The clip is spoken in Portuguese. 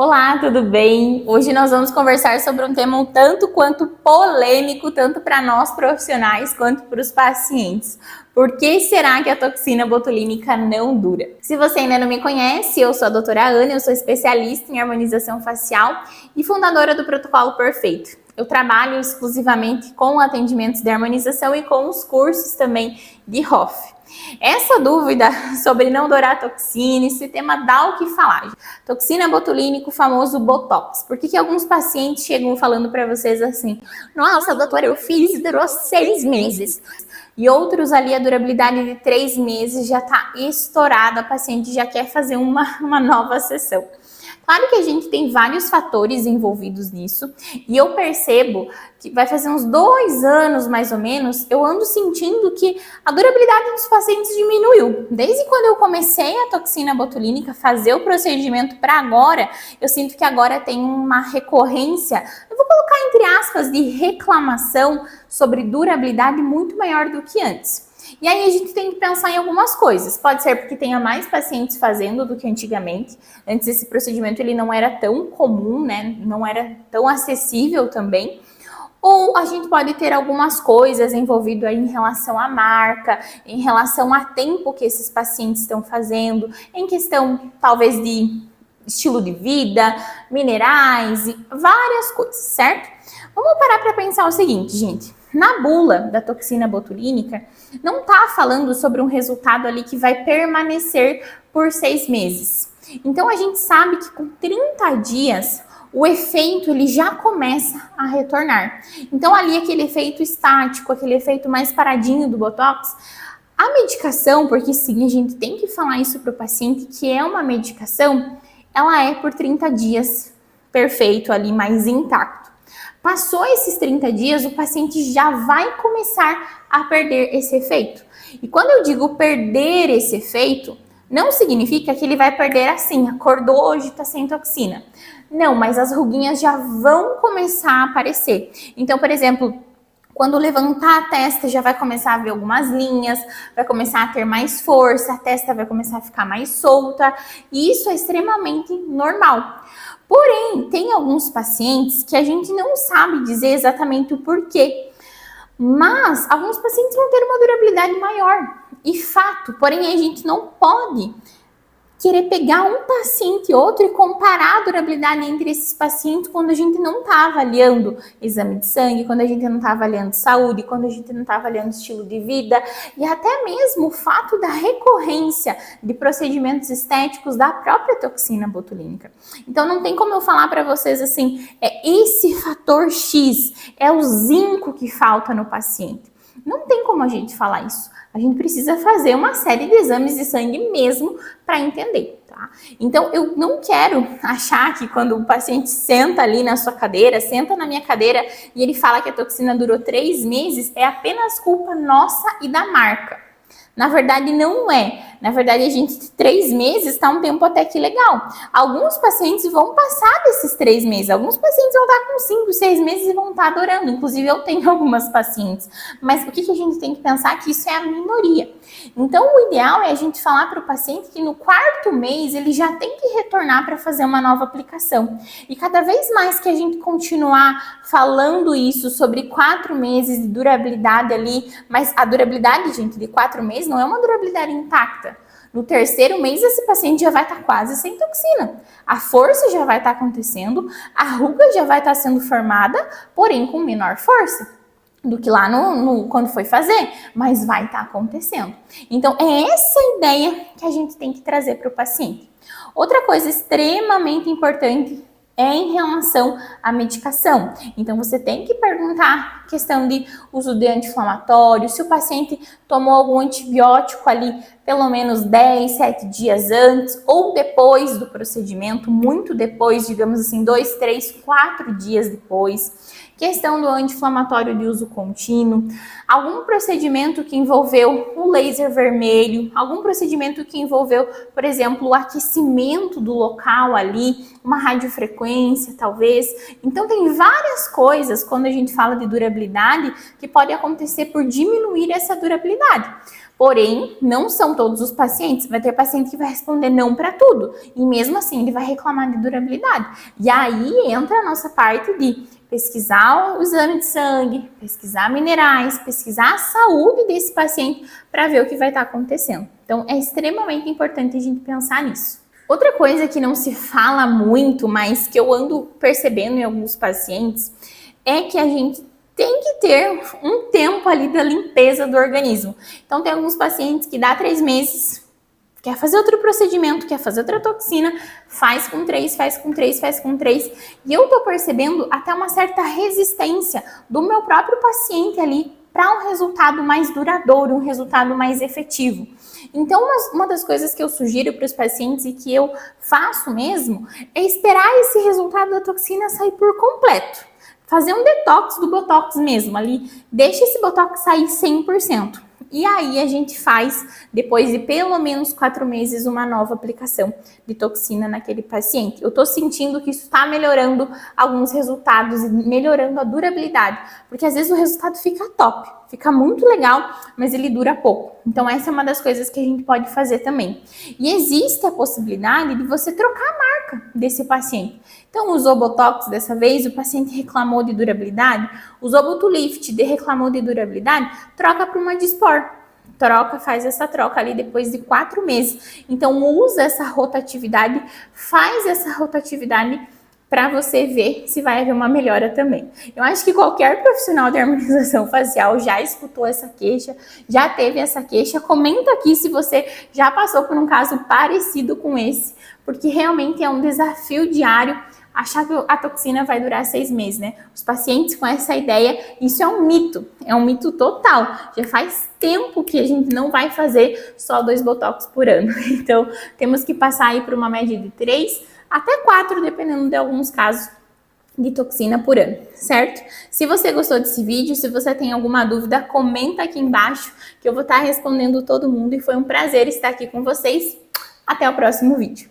Olá, tudo bem? Hoje nós vamos conversar sobre um tema um tanto quanto polêmico, tanto para nós profissionais quanto para os pacientes. Por que será que a toxina botulínica não dura? Se você ainda não me conhece, eu sou a doutora Ana, eu sou especialista em harmonização facial e fundadora do Protocolo Perfeito. Eu trabalho exclusivamente com atendimentos de harmonização e com os cursos também de Hoff. Essa dúvida sobre não dourar a toxina, esse tema dá o que falar. Toxina botulínica, o famoso Botox. Por que alguns pacientes chegam falando para vocês assim: nossa, doutora, eu fiz e durou 6 meses. E outros ali, a durabilidade de 3 meses já está estourada, a paciente já quer fazer uma nova sessão. Claro que a gente tem vários fatores envolvidos nisso e eu percebo que vai fazer uns 2 anos mais ou menos, eu ando sentindo que a durabilidade dos pacientes diminuiu. Desde quando eu comecei a toxina botulínica, fazer o procedimento para agora, eu sinto que agora tem uma recorrência, eu vou colocar entre aspas, de reclamação sobre durabilidade muito maior do que antes. E aí a gente tem que pensar em algumas coisas. Pode ser porque tenha mais pacientes fazendo do que antigamente. Antes esse procedimento ele não era tão comum, né? Não era tão acessível também. Ou a gente pode ter algumas coisas envolvidas aí em relação à marca, em relação a tempo que esses pacientes estão fazendo, em questão talvez de estilo de vida, minerais e várias coisas, certo? Vamos parar para pensar o seguinte, gente. Na bula da toxina botulínica, não está falando sobre um resultado ali que vai permanecer por 6 meses. Então, a gente sabe que com 30 dias, o efeito ele já começa a retornar. Então, ali aquele efeito estático, aquele efeito mais paradinho do Botox, a medicação, porque sim, a gente tem que falar isso para o paciente, que é uma medicação, ela é por 30 dias perfeito ali, mais intacto. Passou esses 30 dias, o paciente já vai começar a perder esse efeito. E quando eu digo perder esse efeito, não significa que ele vai perder assim, acordou hoje, está sem toxina. Não, mas as ruguinhas já vão começar a aparecer. Então, por exemplo, quando levantar a testa, já vai começar a ver algumas linhas, vai começar a ter mais força, a testa vai começar a ficar mais solta. E isso é extremamente normal. Porém, tem alguns pacientes que a gente não sabe dizer exatamente o porquê, mas alguns pacientes vão ter uma durabilidade maior. E fato, porém a gente não pode querer pegar um paciente e outro e comparar a durabilidade entre esses pacientes quando a gente não está avaliando exame de sangue, quando a gente não está avaliando saúde, quando a gente não está avaliando estilo de vida e até mesmo o fato da recorrência de procedimentos estéticos da própria toxina botulínica. Então não tem como eu falar para vocês assim, é esse fator X, é o zinco que falta no paciente. Não tem como a gente falar isso. A gente precisa fazer uma série de exames de sangue mesmo para entender, tá? Então, eu não quero achar que quando o paciente senta ali na sua cadeira, senta na minha cadeira e ele fala que a toxina durou 3 meses, é apenas culpa nossa e da marca. Na verdade, não é. Na verdade, a gente, 3 meses está um tempo até que legal. Alguns pacientes vão passar desses 3 meses. Alguns pacientes vão estar com 5, 6 meses e vão estar adorando. Inclusive, eu tenho algumas pacientes. Mas o que a gente tem que pensar? Que isso é a minoria. Então, o ideal é a gente falar para o paciente que no 4º mês ele já tem que retornar para fazer uma nova aplicação. E cada vez mais que a gente continuar falando isso sobre 4 meses de durabilidade ali, mas a durabilidade, gente, de 4 meses não é uma durabilidade intacta. No 3º mês, esse paciente já vai estar quase sem toxina. A força já vai estar acontecendo, a ruga já vai estar sendo formada, porém com menor força do que lá quando foi fazer, mas vai estar acontecendo. Então, é essa ideia que a gente tem que trazer para o paciente. Outra coisa extremamente importante é em relação à medicação. Então, você tem que perguntar a questão de uso de anti-inflamatório, se o paciente tomou algum antibiótico ali pelo menos 10, 7 dias antes ou depois do procedimento, muito depois, digamos assim, 2, 3, 4 dias depois. Questão do anti-inflamatório de uso contínuo, algum procedimento que envolveu o laser vermelho, algum procedimento que envolveu, por exemplo, o aquecimento do local ali, uma radiofrequência talvez. Então tem várias coisas quando a gente fala de durabilidade que pode acontecer por diminuir essa durabilidade. Porém, não são todos os pacientes. Vai ter paciente que vai responder não para tudo. E mesmo assim, ele vai reclamar de durabilidade. E aí entra a nossa parte de pesquisar o exame de sangue, pesquisar minerais, pesquisar a saúde desse paciente para ver o que vai estar acontecendo. Então, é extremamente importante a gente pensar nisso. Outra coisa que não se fala muito, mas que eu ando percebendo em alguns pacientes, é que a gente tem que ter um tempo ali da limpeza do organismo. Então, tem alguns pacientes que dá 3 meses, quer fazer outro procedimento, quer fazer outra toxina, faz com 3, faz com 3, faz com 3. E eu tô percebendo até uma certa resistência do meu próprio paciente ali para um resultado mais duradouro, um resultado mais efetivo. Então, uma das coisas que eu sugiro para os pacientes e que eu faço mesmo é esperar esse resultado da toxina sair por completo. Fazer um detox do Botox mesmo ali, deixa esse Botox sair 100%. E aí a gente faz, depois de pelo menos 4 meses, uma nova aplicação de toxina naquele paciente. Eu tô sentindo que isso está melhorando alguns resultados e melhorando a durabilidade, porque às vezes o resultado fica top, fica muito legal, mas ele dura pouco. Então essa é uma das coisas que a gente pode fazer também. E existe a possibilidade de você trocar a marca desse paciente. Então usou Botox dessa vez, o paciente reclamou de durabilidade, usou Botulift, reclamou de durabilidade, troca para uma Dysport. Faz essa troca ali depois de 4 meses. Então usa essa rotatividade, faz essa rotatividade para você ver se vai haver uma melhora também. Eu acho que qualquer profissional de harmonização facial já escutou essa queixa, já teve essa queixa. Comenta aqui se você já passou por um caso parecido com esse, porque realmente é um desafio diário achar que a toxina vai durar 6 meses, né? Os pacientes com essa ideia, isso é um mito total. Já faz tempo que a gente não vai fazer só 2 Botox por ano. Então, temos que passar aí por uma média de 3 até 4, dependendo de alguns casos de toxina por ano, certo? Se você gostou desse vídeo, se você tem alguma dúvida, comenta aqui embaixo que eu vou estar respondendo todo mundo e foi um prazer estar aqui com vocês. Até o próximo vídeo.